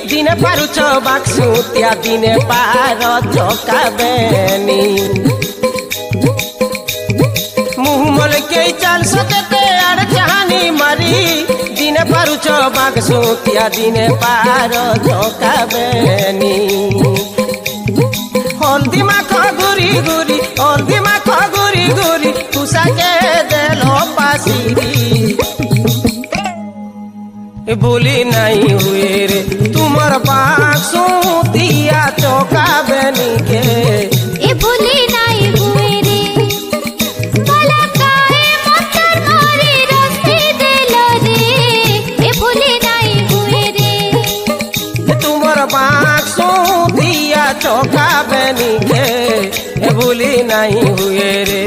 दिने पारुछ बाक्सुतिया दिने पार चकाबेनी मुहमल के चल सकते आर चाहनी मारी दिने पारुछ बाक्सुतिया दिने पार चकाबेनी हल्दी माख गुरी गुरी हल्दी माख गुरी गुरी तुसा के देलो पासिरी भूली नहीं हुए रे तुमर बाक्सुतिया चकाबेनी के ए भूली नहीं हुए रे भला काहे मंतर मारी रस्ते देलो रे ए भूली नहीं हुए रे तुमर बाक्सुतिया चकाबेनी के भूली नहीं हुए रे।